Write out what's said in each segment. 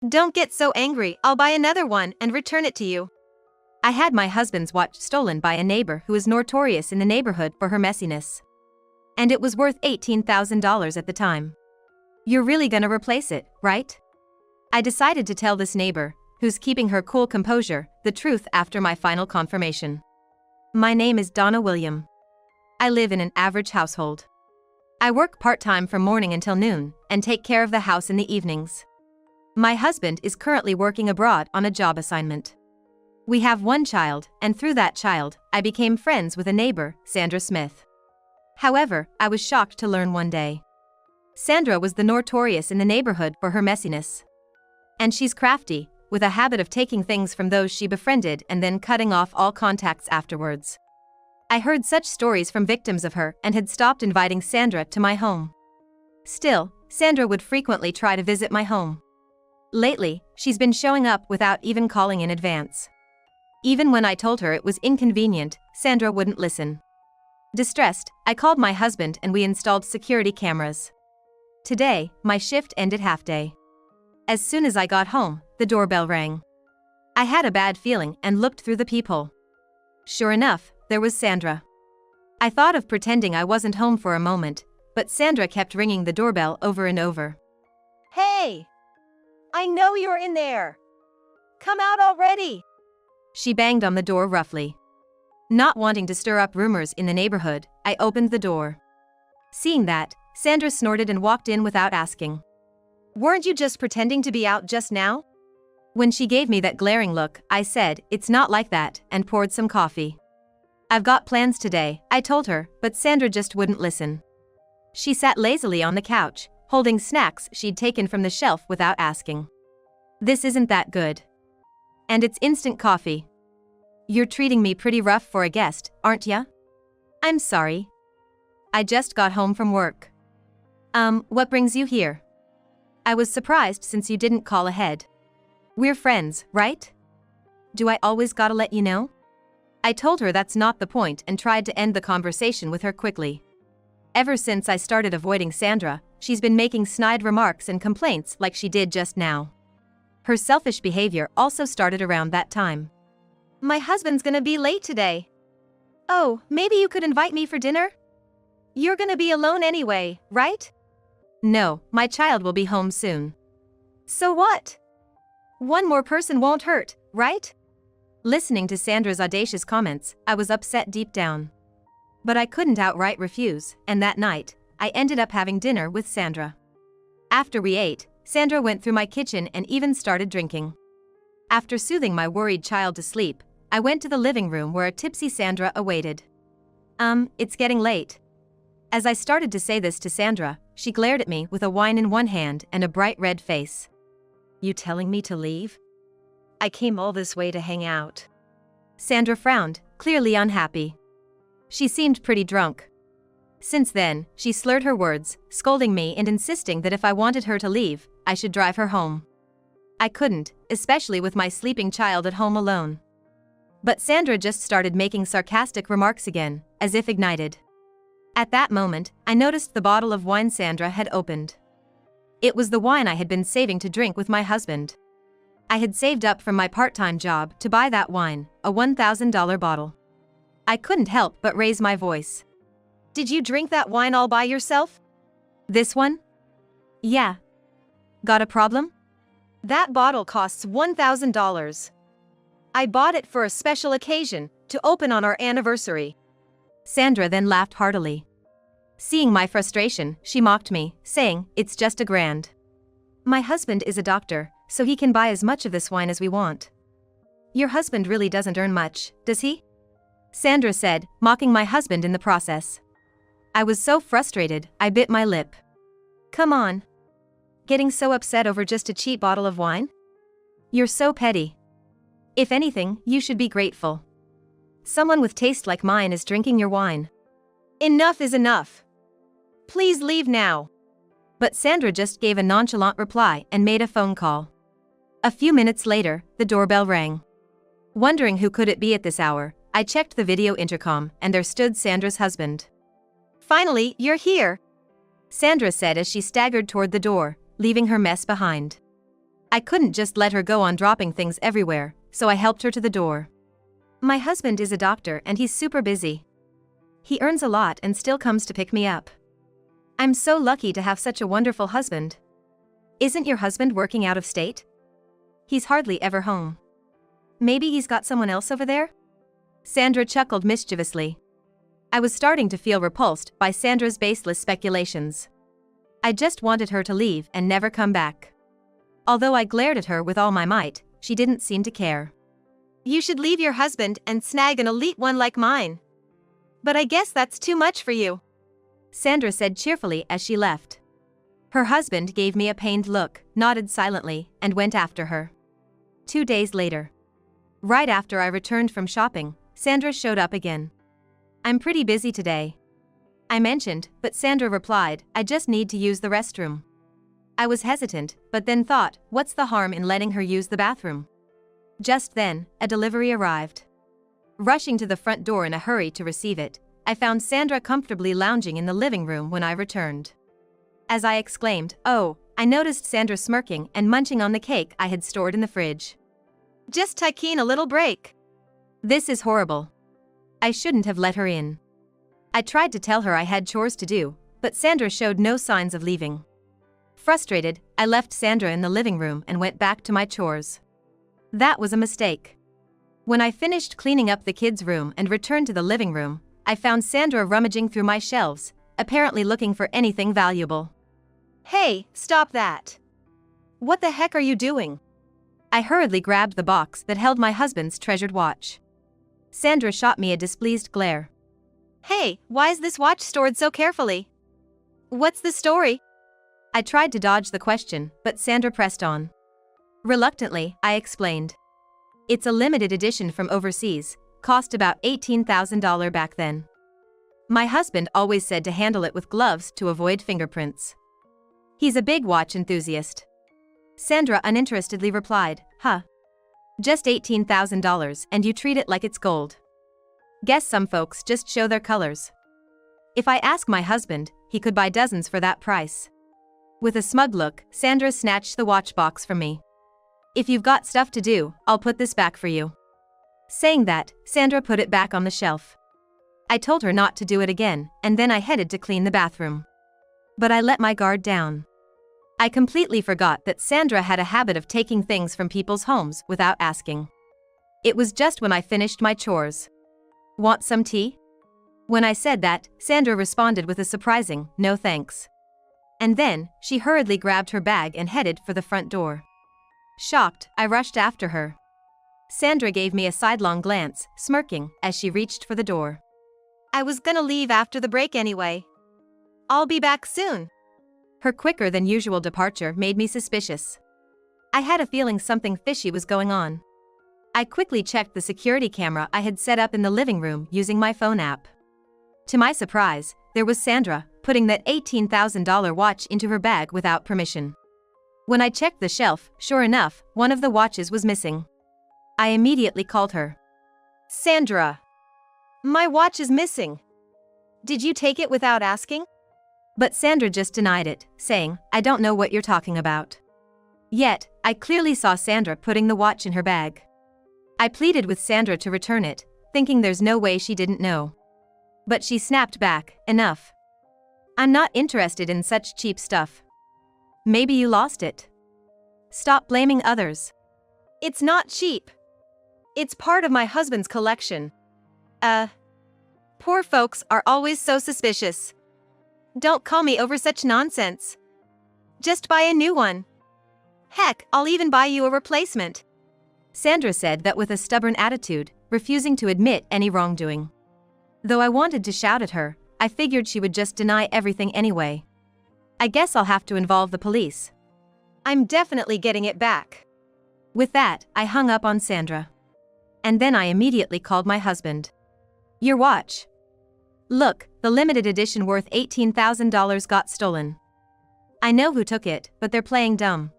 Don't get so angry, I'll buy another one and return it to you. I had my husband's watch stolen by a neighbor who is notorious in the neighborhood for her messiness. And it was worth $18,000 at the time. You're really gonna replace it, right? I decided to tell this neighbor, who's keeping her cool composure, the truth after my final confirmation. My name is Donna William. I live in an average household. I work part-time from morning until noon and take care of the house in the evenings. My husband is currently working abroad on a job assignment. We have one child, and through that child, I became friends with a neighbor, Sandra Smith. However, I was shocked to learn one day. Sandra was the notorious in the neighborhood for her messiness. And she's crafty, with a habit of taking things from those she befriended and then cutting off all contacts afterwards. I heard such stories from victims of her and had stopped inviting Sandra to my home. Still, Sandra would frequently try to visit my home. Lately, she's been showing up without even calling in advance. Even when I told her it was inconvenient, Sandra wouldn't listen. Distressed, I called my husband and we installed security cameras. Today, my shift ended half-day. As soon as I got home, the doorbell rang. I had a bad feeling and looked through the peephole. Sure enough, there was Sandra. I thought of pretending I wasn't home for a moment, but Sandra kept ringing the doorbell over and over. Hey! I know you're in there! Come out already! She banged on the door roughly. Not wanting to stir up rumors in the neighborhood, I opened the door. Seeing that, Sandra snorted and walked in without asking. Weren't you just pretending to be out just now? When she gave me that glaring look, I said, "It's not like that," and poured some coffee. I've got plans today, I told her, but Sandra just wouldn't listen. She sat lazily on the couch, holding snacks she'd taken from the shelf without asking. This isn't that good. And it's instant coffee. You're treating me pretty rough for a guest, aren't ya? I'm sorry. I just got home from work. What brings you here? I was surprised since you didn't call ahead. We're friends, right? Do I always gotta let you know? I told her that's not the point and tried to end the conversation with her quickly. Ever since I started avoiding Sandra, she's been making snide remarks and complaints like she did just now. Her selfish behavior also started around that time. My husband's gonna be late today. Oh, maybe you could invite me for dinner? You're gonna be alone anyway, right? No, my child will be home soon. So what? One more person won't hurt, right? Listening to Sandra's audacious comments, I was upset deep down. But I couldn't outright refuse, and that night, I ended up having dinner with Sandra. After we ate, Sandra went through my kitchen and even started drinking. After soothing my worried child to sleep, I went to the living room where a tipsy Sandra awaited. It's getting late. As I started to say this to Sandra, she glared at me with a wine in one hand and a bright red face. You telling me to leave? I came all this way to hang out. Sandra frowned, clearly unhappy. She seemed pretty drunk. Since then, she slurred her words, scolding me and insisting that if I wanted her to leave, I should drive her home. I couldn't, especially with my sleeping child at home alone. But Sandra just started making sarcastic remarks again, as if ignited. At that moment, I noticed the bottle of wine Sandra had opened. It was the wine I had been saving to drink with my husband. I had saved up from my part-time job to buy that wine, a $1,000 bottle. I couldn't help but raise my voice. Did you drink that wine all by yourself? This one? Yeah. Got a problem? That bottle costs $1,000. I bought it for a special occasion, to open on our anniversary. Sandra then laughed heartily. Seeing my frustration, she mocked me, saying, "It's just $1,000. My husband is a doctor, so he can buy as much of this wine as we want." Your husband really doesn't earn much, does he? Sandra said, mocking my husband in the process. I was so frustrated, I bit my lip. Come on. Getting so upset over just a cheap bottle of wine? You're so petty. If anything, you should be grateful. Someone with taste like mine is drinking your wine. Enough is enough. Please leave now. But Sandra just gave a nonchalant reply and made a phone call. A few minutes later, the doorbell rang. Wondering who could it be at this hour, I checked the video intercom and there stood Sandra's husband. Finally, you're here, Sandra said as she staggered toward the door, leaving her mess behind. I couldn't just let her go on dropping things everywhere, so I helped her to the door. My husband is a doctor and he's super busy. He earns a lot and still comes to pick me up. I'm so lucky to have such a wonderful husband. Isn't your husband working out of state? He's hardly ever home. Maybe he's got someone else over there? Sandra chuckled mischievously. I was starting to feel repulsed by Sandra's baseless speculations. I just wanted her to leave and never come back. Although I glared at her with all my might, she didn't seem to care. You should leave your husband and snag an elite one like mine. But I guess that's too much for you, Sandra said cheerfully as she left. Her husband gave me a pained look, nodded silently, and went after her. 2 days later. Right after I returned from shopping, Sandra showed up again. I'm pretty busy today, I mentioned, but Sandra replied, I just need to use the restroom. I was hesitant, but then thought, what's the harm in letting her use the bathroom? Just then, a delivery arrived. Rushing to the front door in a hurry to receive it, I found Sandra comfortably lounging in the living room when I returned. As I exclaimed, oh, I noticed Sandra smirking and munching on the cake I had stored in the fridge. Just taking a little break. This is horrible. I shouldn't have let her in. I tried to tell her I had chores to do, but Sandra showed no signs of leaving. Frustrated, I left Sandra in the living room and went back to my chores. That was a mistake. When I finished cleaning up the kids' room and returned to the living room, I found Sandra rummaging through my shelves, apparently looking for anything valuable. Hey, stop that. What the heck are you doing? I hurriedly grabbed the box that held my husband's treasured watch. Sandra shot me a displeased glare. Hey, why is this watch stored so carefully? What's the story? I tried to dodge the question, but Sandra pressed on. Reluctantly, I explained. It's a limited edition from overseas, cost about $18,000 back then. My husband always said to handle it with gloves to avoid fingerprints. He's a big watch enthusiast. Sandra uninterestedly replied, huh? Just $18,000 and you treat it like it's gold. Guess some folks just show their colors. If I ask my husband, he could buy dozens for that price. With a smug look, Sandra snatched the watch box from me. If you've got stuff to do, I'll put this back for you. Saying that, Sandra put it back on the shelf. I told her not to do it again, and then I headed to clean the bathroom. But I let my guard down. I completely forgot that Sandra had a habit of taking things from people's homes without asking. It was just when I finished my chores. Want some tea? When I said that, Sandra responded with a surprising, no thanks. And then, she hurriedly grabbed her bag and headed for the front door. Shocked, I rushed after her. Sandra gave me a sidelong glance, smirking, as she reached for the door. I was gonna leave after the break anyway. I'll be back soon. Her quicker than usual departure made me suspicious. I had a feeling something fishy was going on. I quickly checked the security camera I had set up in the living room using my phone app. To my surprise, there was Sandra, putting that $18,000 watch into her bag without permission. When I checked the shelf, sure enough, one of the watches was missing. I immediately called her. Sandra, my watch is missing. Did you take it without asking? But Sandra just denied it, saying, I don't know what you're talking about. Yet, I clearly saw Sandra putting the watch in her bag. I pleaded with Sandra to return it, thinking there's no way she didn't know. But she snapped back, enough. I'm not interested in such cheap stuff. Maybe you lost it. Stop blaming others. It's not cheap. It's part of my husband's collection. Poor folks are always so suspicious. Don't call me over such nonsense. Just buy a new one. Heck, I'll even buy you a replacement. Sandra said that with a stubborn attitude, refusing to admit any wrongdoing. Though I wanted to shout at her, I figured she would just deny everything anyway. I guess I'll have to involve the police. I'm definitely getting it back. With that, I hung up on Sandra. And then I immediately called my husband. Your watch. Look, the limited edition worth $18,000 got stolen. I know who took it, but they're playing dumb.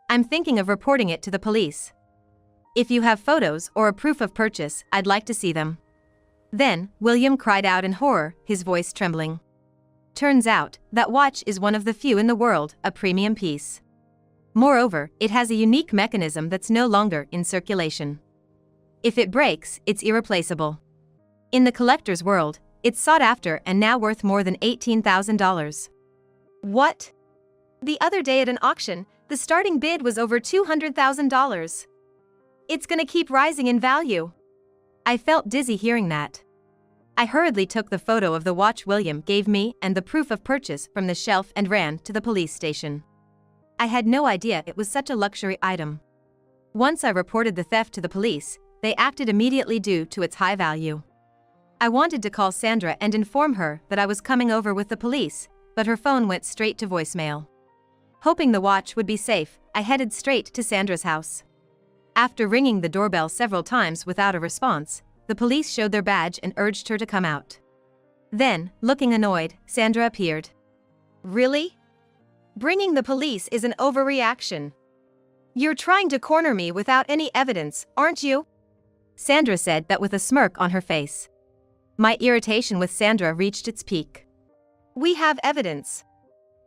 I'm thinking of reporting it to the police. If you have photos or a proof of purchase, I'd like to see them. Then, William cried out in horror, his voice trembling. Turns out, that watch is one of the few in the world, a premium piece. Moreover, it has a unique mechanism that's no longer in circulation. If it breaks, it's irreplaceable. In the collector's world, it's sought after and now worth more than $18,000. What? The other day at an auction, the starting bid was over $200,000. It's gonna keep rising in value. I felt dizzy hearing that. I hurriedly took the photo of the watch William gave me and the proof of purchase from the shelf and ran to the police station. I had no idea it was such a luxury item. Once I reported the theft to the police, they acted immediately due to its high value. I wanted to call Sandra and inform her that I was coming over with the police, but her phone went straight to voicemail. Hoping the watch would be safe, I headed straight to Sandra's house. After ringing the doorbell several times without a response, the police showed their badge and urged her to come out. Then, looking annoyed, Sandra appeared. Really? Bringing the police is an overreaction. You're trying to corner me without any evidence, aren't you? Sandra said that with a smirk on her face. My irritation with Sandra reached its peak. We have evidence.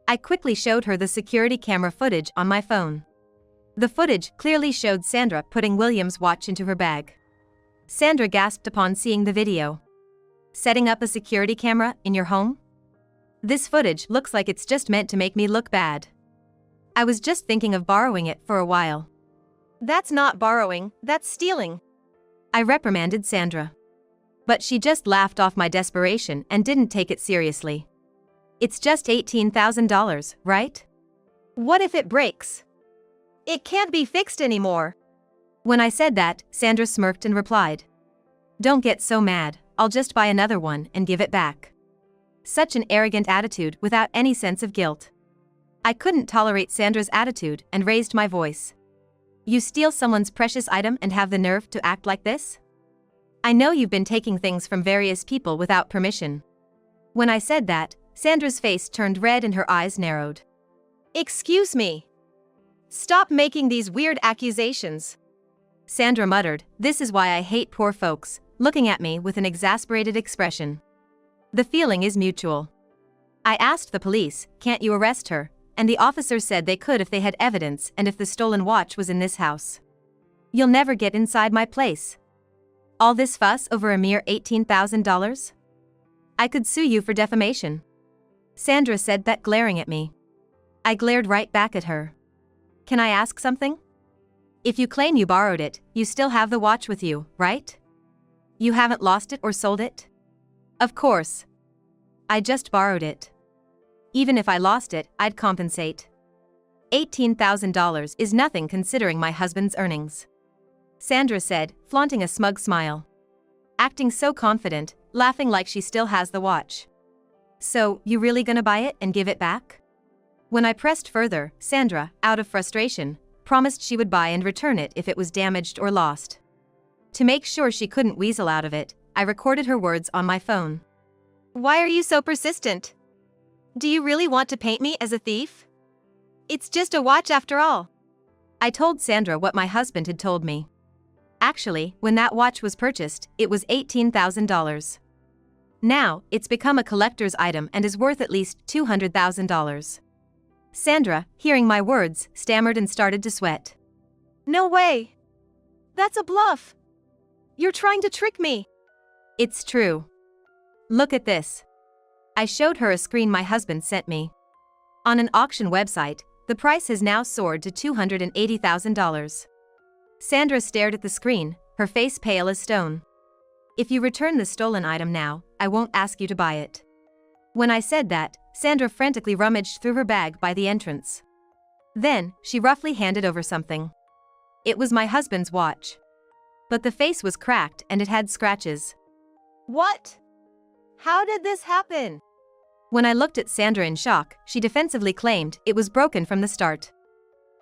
I quickly showed her the security camera footage on my phone. The footage clearly showed Sandra putting William's watch into her bag. Sandra gasped upon seeing the video. Setting up a security camera in your home? This footage looks like it's just meant to make me look bad. I was just thinking of borrowing it for a while. That's not borrowing, that's stealing. I reprimanded Sandra. But she just laughed off my desperation and didn't take it seriously. It's just $18,000, right? What if it breaks? It can't be fixed anymore. When I said that, Sandra smirked and replied, "Don't get so mad, I'll just buy another one and give it back." Such an arrogant attitude without any sense of guilt. I couldn't tolerate Sandra's attitude and raised my voice. You steal someone's precious item and have the nerve to act like this? I know you've been taking things from various people without permission. When I said that, Sandra's face turned red and her eyes narrowed. Excuse me. Stop making these weird accusations. Sandra muttered, "This is why I hate poor folks," looking at me with an exasperated expression. The feeling is mutual. I asked the police, "Can't you arrest her?" And the officers said they could if they had evidence and if the stolen watch was in this house. You'll never get inside my place. All this fuss over a mere $18,000? I could sue you for defamation. Sandra said that glaring at me. I glared right back at her. Can I ask something? If you claim you borrowed it, you still have the watch with you, right? You haven't lost it or sold it? Of course. I just borrowed it. Even if I lost it, I'd compensate. $18,000 is nothing considering my husband's earnings. Sandra said, flaunting a smug smile. Acting so confident, laughing like she still has the watch. So, you really gonna buy it and give it back? When I pressed further, Sandra, out of frustration, promised she would buy and return it if it was damaged or lost. To make sure she couldn't weasel out of it, I recorded her words on my phone. Why are you so persistent? Do you really want to paint me as a thief? It's just a watch after all. I told Sandra what my husband had told me. Actually, when that watch was purchased, it was $18,000. Now, it's become a collector's item and is worth at least $200,000. Sandra, hearing my words, stammered and started to sweat. No way. That's a bluff. You're trying to trick me. It's true. Look at this. I showed her a screen my husband sent me. On an auction website, the price has now soared to $280,000. Sandra stared at the screen, her face pale as stone. If you return the stolen item now, I won't ask you to buy it. When I said that, Sandra frantically rummaged through her bag by the entrance. Then, she roughly handed over something. It was my husband's watch. But the face was cracked and it had scratches. What? How did this happen? When I looked at Sandra in shock, she defensively claimed it was broken from the start.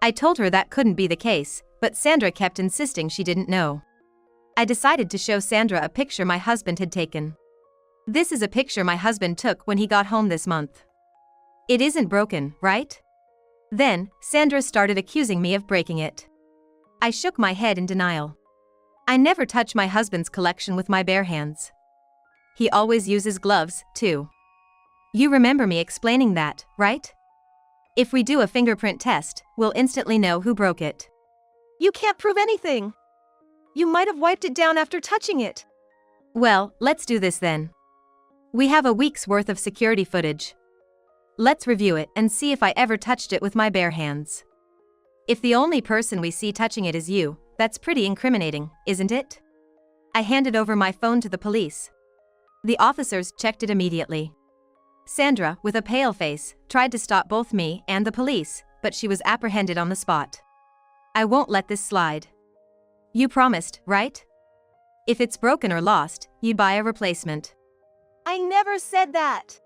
I told her that couldn't be the case, but Sandra kept insisting she didn't know. I decided to show Sandra a picture my husband had taken. This is a picture my husband took when he got home this month. It isn't broken, right? Then, Sandra started accusing me of breaking it. I shook my head in denial. I never touch my husband's collection with my bare hands. He always uses gloves, too. You remember me explaining that, right? If we do a fingerprint test, we'll instantly know who broke it. You can't prove anything. You might have wiped it down after touching it. Well, let's do this then. We have a week's worth of security footage. Let's review it and see if I ever touched it with my bare hands. If the only person we see touching it is you, that's pretty incriminating, isn't it? I handed over my phone to the police. The officers checked it immediately. Sandra, with a pale face, tried to stop both me and the police, but she was apprehended on the spot. I won't let this slide. You promised, right? If it's broken or lost, you'd buy a replacement. I never said that.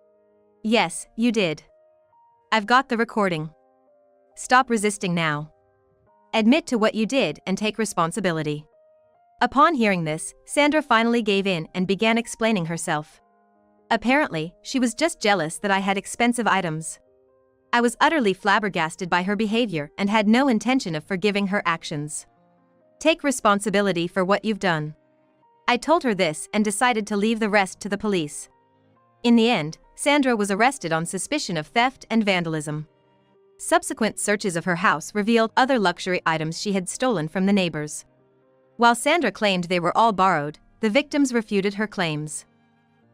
Yes, you did. I've got the recording. Stop resisting now. Admit to what you did and take responsibility. Upon hearing this, Sandra finally gave in and began explaining herself. Apparently, she was just jealous that I had expensive items. I was utterly flabbergasted by her behavior and had no intention of forgiving her actions. Take responsibility for what you've done. I told her this and decided to leave the rest to the police. In the end, Sandra was arrested on suspicion of theft and vandalism. Subsequent searches of her house revealed other luxury items she had stolen from the neighbors. While Sandra claimed they were all borrowed, the victims refuted her claims.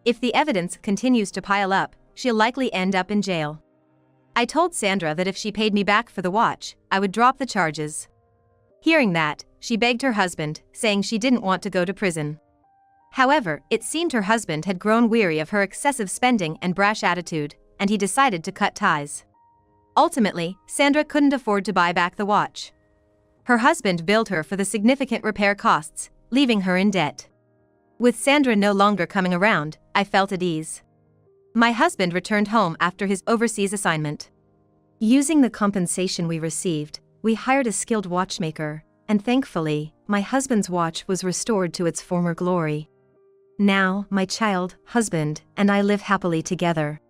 If the evidence continues to pile up, she'll likely end up in jail. I told Sandra that if she paid me back for the watch, I would drop the charges. Hearing that, she begged her husband, saying she didn't want to go to prison. However, it seemed her husband had grown weary of her excessive spending and brash attitude, and he decided to cut ties. Ultimately, Sandra couldn't afford to buy back the watch. Her husband billed her for the significant repair costs, leaving her in debt. With Sandra no longer coming around, I felt at ease. My husband returned home after his overseas assignment. Using the compensation we received, we hired a skilled watchmaker, and thankfully, my husband's watch was restored to its former glory. Now, my child, husband, and I live happily together.